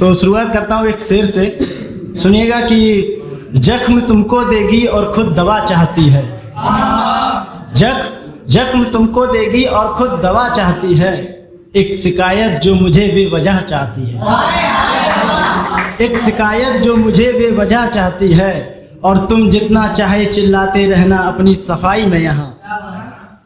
तो शुरुआत करता हूँ एक शेर से, सुनिएगा कि जख्म तुमको देगी और खुद दवा चाहती है। जख्म तुमको देगी और खुद दवा चाहती है। एक शिकायत जो मुझे बेवजह चाहती है। एक शिकायत जो मुझे बेवजह चाहती है। और तुम जितना चाहे चिल्लाते रहना अपनी सफाई में यहाँ।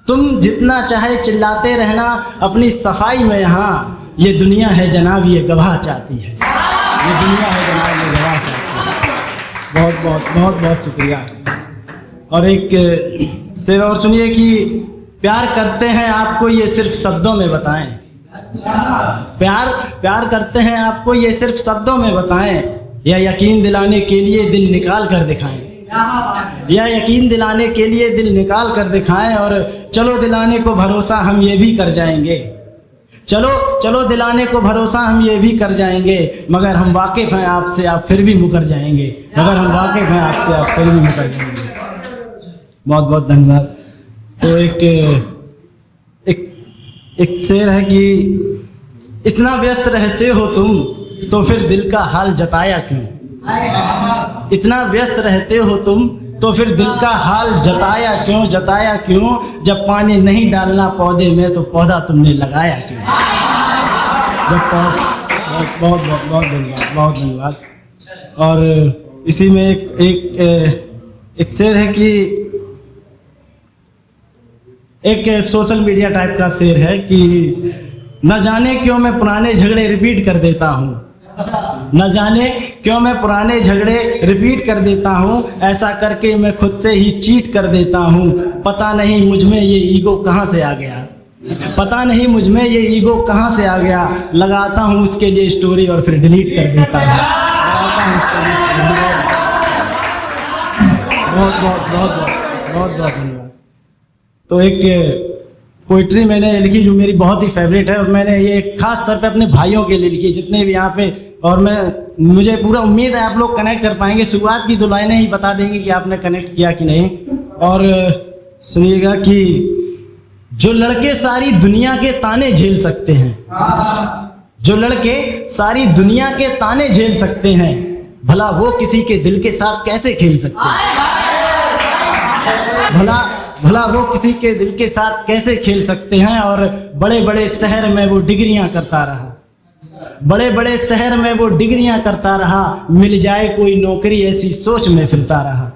तुम जितना चाहे चिल्लाते रहना अपनी सफाई में यहाँ। ये दुनिया है जनाब ये गवाह चाहती है। ये दुनिया है जनाब ये गवाह चाहती है। बहुत बहुत बहुत बहुत शुक्रिया। और एक शेर और सुनिए कि प्यार करते हैं आपको ये सिर्फ शब्दों में बताएं। प्यार करते हैं आपको ये सिर्फ शब्दों में बताएं, या यकीन दिलाने के लिए दिल निकाल कर दिखाएं। या यकीन दिलाने के लिए दिल निकाल कर दिखाएं। और चलो दिलाने को भरोसा हम ये भी कर जाएंगे। चलो दिलाने को भरोसा हम ये भी कर जाएंगे। मगर हम वाकिफ़ हैं आपसे आप फिर भी मुकर जाएंगे। मगर हम वाकिफ़ हैं आपसे आप फिर भी मुकर जाएंगे। बहुत बहुत धन्यवाद। तो एक शेर है कि इतना व्यस्त रहते हो तुम तो फिर दिल का हाल जताया क्यों। इतना व्यस्त रहते हो तुम तो फिर दिल का हाल जताया क्यों। जब पानी नहीं डालना पौधे में तो पौधा तुमने लगाया क्यों। बहुत धन्यवाद। और इसी में एक शेर है कि एक सोशल मीडिया टाइप का शेर है कि न जाने क्यों मैं पुराने झगड़े रिपीट कर देता हूँ। न जाने क्यों मैं पुराने झगड़े रिपीट कर देता हूँ। ऐसा करके मैं खुद से ही चीट कर देता हूँ। पता नहीं मुझ में ये ईगो कहाँ से आ गया। पता नहीं मुझ में ये ईगो कहाँ से आ गया। लगाता हूँ उसके लिए स्टोरी और फिर डिलीट कर देता हूँ। बहुत धन्यवाद। तो एक पोइट्री मैंने लिखी जो मेरी बहुत ही फेवरेट है, और मैंने ये खास तौर पे अपने भाइयों के लिए लिखी जितने भी यहाँ पे, और मुझे पूरा उम्मीद है आप लोग कनेक्ट कर पाएंगे। शुरुआत की 2 लाइनें ही बता देंगे कि आपने कनेक्ट किया कि नहीं। और सुनिएगा कि जो लड़के सारी दुनिया के ताने झेल सकते हैं, जो लड़के सारी दुनिया के ताने झेल सकते हैं, भला वो किसी के दिल के साथ कैसे खेल सकते हैं। भला वो किसी के दिल के साथ कैसे खेल सकते हैं। और बड़े बड़े शहर में वो डिग्रियां करता रहा। बड़े बड़े शहर में वो डिग्रियां करता रहा। मिल जाए कोई नौकरी ऐसी सोच में फिरता रहा।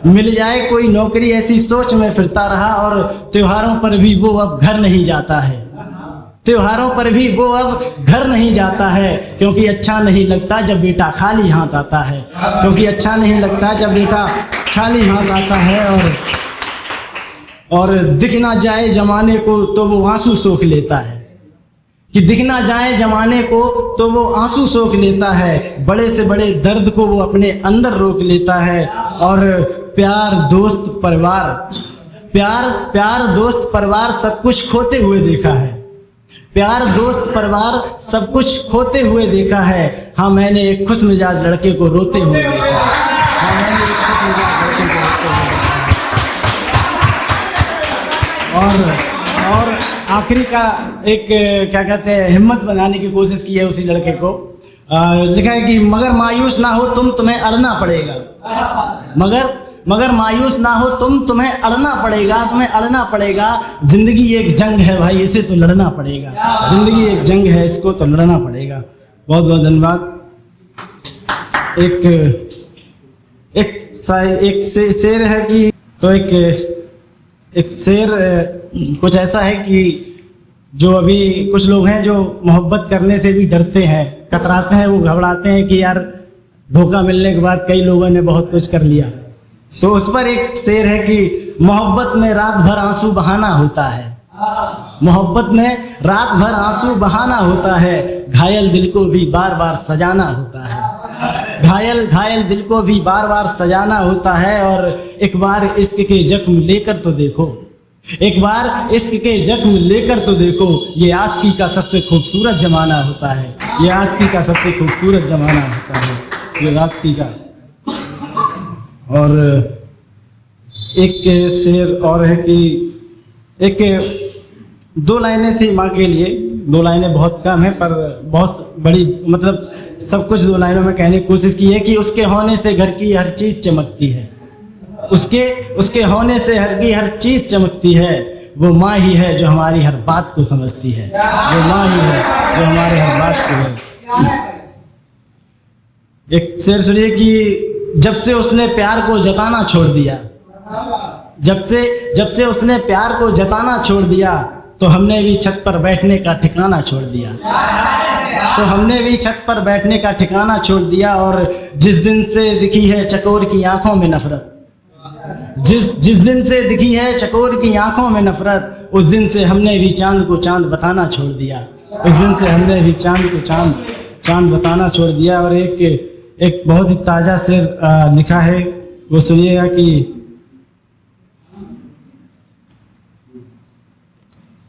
मिल जाए कोई नौकरी ऐसी सोच में फिरता रहा। और त्योहारों पर भी वो अब घर नहीं जाता है। त्योहारों पर भी वो अब घर नहीं जाता है। क्योंकि अच्छा नहीं लगता जब बेटा खाली हाथ आता है। क्योंकि अच्छा नहीं लगता जब बेटा खाली हाथ आता है। और दिख ना जाए जमाने को तो वो आंसू सोख लेता है। कि दिख ना जाए जमाने को तो वो आंसू सोख लेता है। बड़े से बड़े दर्द को वो अपने अंदर रोक लेता है। और प्यार दोस्त परिवार सब कुछ खोते हुए देखा है। प्यार दोस्त परिवार सब कुछ खोते हुए देखा है। हाँ मैंने एक खुश मिजाज लड़के को रोते हुए देखा है। हाँ मैंने एक खुश मिजाज लड़के को रोते हुए देखा है। और आखिरी का एक क्या कहते हैं हिम्मत बनाने की कोशिश की है उसी लड़के को। लिखा है कि मगर मायूस ना हो तुम्हें अड़ना पड़ेगा। मगर मायूस ना हो तुम्हें अड़ना पड़ेगा। जिंदगी एक जंग है भाई इसे तो लड़ना पड़ेगा। जिंदगी एक जंग है इसको तो लड़ना पड़ेगा। बहुत बहुत धन्यवाद। एक शेर है कि तो एक शेर कुछ ऐसा है कि जो अभी कुछ लोग हैं जो मोहब्बत करने से भी डरते हैं, कतराते हैं, वो घबराते हैं कि यार धोखा मिलने के बाद कई लोगों ने बहुत कुछ कर लिया। तो उस पर एक शेर है कि मोहब्बत में रात भर आंसू बहाना होता है। मोहब्बत में रात भर आंसू बहाना होता है। घायल दिल को भी बार बार सजाना होता है। घायल दिल को भी बार बार सजाना होता है। और एक बार इश्क के जख्म लेकर तो देखो। एक बार इश्क के जख्म लेकर तो देखो। ये आशिकी का सबसे खूबसूरत जमाना होता है। ये आशिकी का सबसे खूबसूरत जमाना होता है। ये आशिकी का। और एक शेर और है कि 2 लाइनें थी माँ के लिए दो लाइनें बहुत कम हैं, पर बहुत बड़ी मतलब सब कुछ दो लाइनों में कहने की कोशिश की है कि उसके होने से घर की हर चीज़ चमकती है, उसके होने से घर की हर चीज़ चमकती है। वो माँ ही है जो हमारी हर बात को समझती है, वो माँ ही है जो हमारी हर बात को है। एक शेर सुनिए कि जब से उसने प्यार को जताना छोड़ दिया, जब से उसने प्यार को जताना छोड़ दिया, तो हमने भी छत पर बैठने का ठिकाना छोड़ दिया, तो हमने भी छत पर बैठने का ठिकाना छोड़ दिया। और जिस दिन से दिखी है चकोर की आंखों में नफरत, जिस दिन से दिखी है चकोर की आंखों में नफरत, उस दिन से हमने भी चांद को चांद बताना छोड़ दिया, उस दिन से हमने भी चांद को चांद बताना छोड़ दिया। और एक बहुत ही ताज़ा शेर लिखा है, वो सुनिएगा कि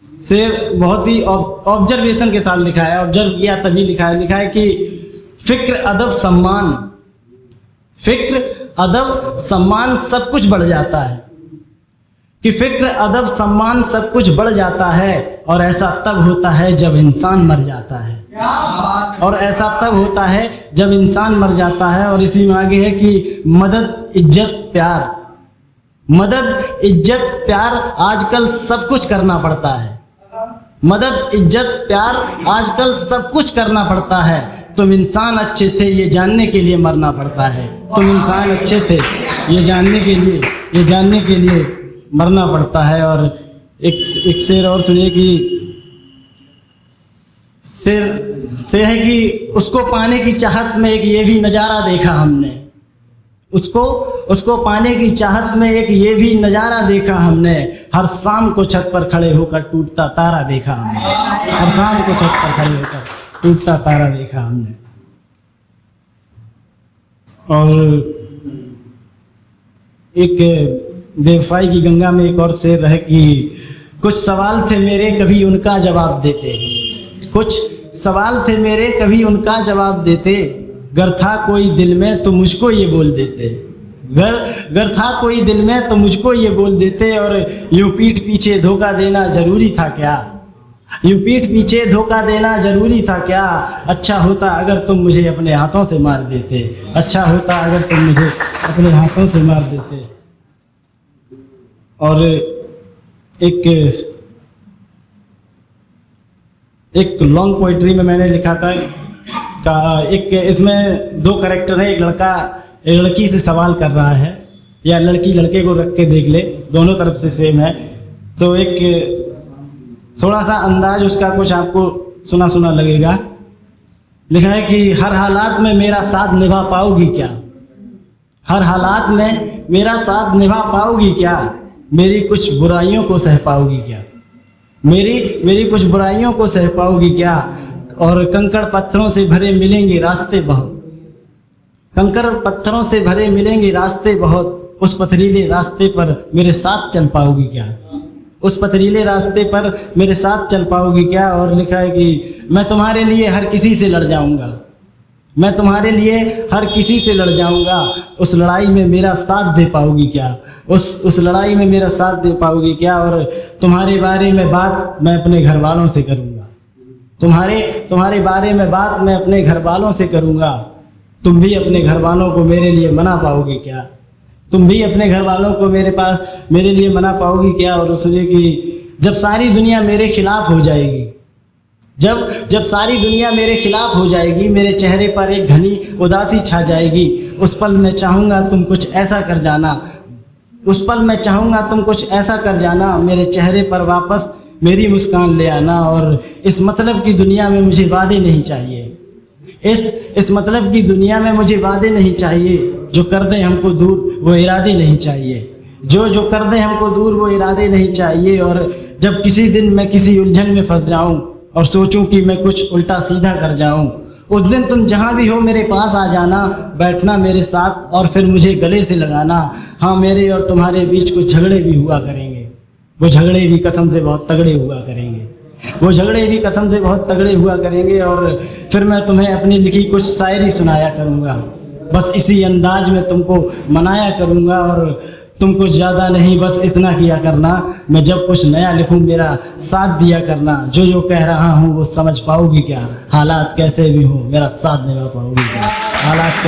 शेर बहुत ही ऑब्जर्वेशन के साथ लिखा है, ऑब्जर्व किया तभी लिखा है कि फिक्र अदब सम्मान सब कुछ बढ़ जाता है, कि फिक्र अदब सम्मान सब कुछ बढ़ जाता है, और ऐसा तब होता है जब इंसान मर जाता है, और ऐसा तब होता है जब इंसान मर जाता है। और इसी में आगे है कि मदद इज्जत प्यार आजकल सब कुछ करना पड़ता है, मदद इज्जत प्यार आजकल सब कुछ करना पड़ता है। तुम इंसान अच्छे थे ये जानने के लिए मरना पड़ता है, तुम इंसान अच्छे थे ये जानने के लिए मरना पड़ता है। और एक शेर और सुनिए कि शेर है कि उसको पाने की चाहत में एक ये भी नज़ारा देखा हमने, उसको पाने की चाहत में एक ये भी नज़ारा देखा हमने, हर शाम को छत पर खड़े होकर टूटता तारा देखा हमने, हर शाम को छत पर खड़े होकर टूटता तारा देखा हमने। और एक बेवफाई की गंगा में एक और शेर है कि कुछ सवाल थे मेरे कभी उनका जवाब देते, कुछ सवाल थे मेरे कभी उनका जवाब देते, गर था कोई दिल में तो मुझको ये बोल देते, गर था कोई दिल में तो मुझको ये बोल देते। और यूं पीठ पीछे धोखा देना ज़रूरी था क्या, यूं पीठ पीछे धोखा देना ज़रूरी था क्या, अच्छा होता अगर तुम मुझे अपने हाथों से मार देते, अच्छा होता अगर तुम मुझे अपने हाथों से मार देते। और एक लॉन्ग पोइट्री में मैंने लिखा था एक इसमें दो कैरेक्टर है, एक लड़का एक लड़की से सवाल कर रहा है, या लड़की लड़के को रख के देख ले, दोनों तरफ से सेम है। तो एक थोड़ा सा अंदाज उसका कुछ आपको सुना सुना लगेगा। लिखा है कि हर हालात में मेरा साथ निभा पाओगी क्या, हर हालात में मेरा साथ निभा पाओगी क्या, मेरी कुछ बुराइयों को सह पाओगी क्या, मेरी कुछ बुराइयों को सह पाओगी क्या। और कंकड़ पत्थरों से भरे मिलेंगे रास्ते बहुत, कंकड़ पत्थरों से भरे मिलेंगे रास्ते बहुत, उस पथरीले रास्ते पर मेरे साथ चल पाओगी क्या, उस पथरीले रास्ते पर मेरे साथ चल पाओगी क्या। और लिखा है कि मैं तुम्हारे लिए हर किसी से लड़ जाऊंगा, मैं तुम्हारे लिए हर किसी से लड़ जाऊंगा, उस लड़ाई में मेरा साथ दे पाओगी क्या, उस लड़ाई में मेरा साथ दे पाओगी क्या। और तुम्हारे बारे में बात मैं अपने घर वालों से करूंगा, तुम्हारे बारे में बात मैं अपने घर वालों से करूंगा, तुम भी अपने घर वालों को मेरे लिए मना पाओगे क्या, तुम भी अपने घर वालों को मेरे लिए मना पाओगी क्या। और सुनिए कि जब सारी दुनिया मेरे खिलाफ हो जाएगी, जब सारी दुनिया मेरे खिलाफ हो जाएगी, मेरे चेहरे पर एक घनी उदासी छा जाएगी, उस पल मैं चाहूँगा तुम कुछ ऐसा कर जाना, उस पल मैं चाहूँगा तुम कुछ ऐसा कर जाना, मेरे चेहरे पर वापस मेरी मुस्कान ले आना। और इस मतलब की दुनिया में मुझे वादे नहीं चाहिए, इस मतलब की दुनिया में मुझे वादे नहीं चाहिए, जो कर दे हमको दूर वो इरादे नहीं चाहिए, जो कर दे हमको दूर वो इरादे नहीं चाहिए। और जब किसी दिन मैं किसी उलझन में फंस जाऊं और सोचूं कि मैं कुछ उल्टा सीधा कर जाऊं, उस दिन तुम जहां भी हो मेरे पास आ जाना, बैठना मेरे साथ और फिर मुझे गले से लगाना। हाँ, मेरे और तुम्हारे बीच कुछ झगड़े भी हुआ करेंगे, वो झगड़े भी कसम से बहुत तगड़े हुआ करेंगे, वो झगड़े भी कसम से बहुत तगड़े हुआ करेंगे। और फिर मैं तुम्हें अपनी लिखी कुछ शायरी सुनाया करूँगा, बस इसी अंदाज में तुमको मनाया करूँगा। और तुम कुछ ज़्यादा नहीं बस इतना किया करना, मैं जब कुछ नया लिखूं मेरा साथ दिया करना, जो जो कह रहा हूँ वो समझ पाओगी क्या, हालात कैसे भी हो मेरा साथ निभा पाओगी क्या, हालात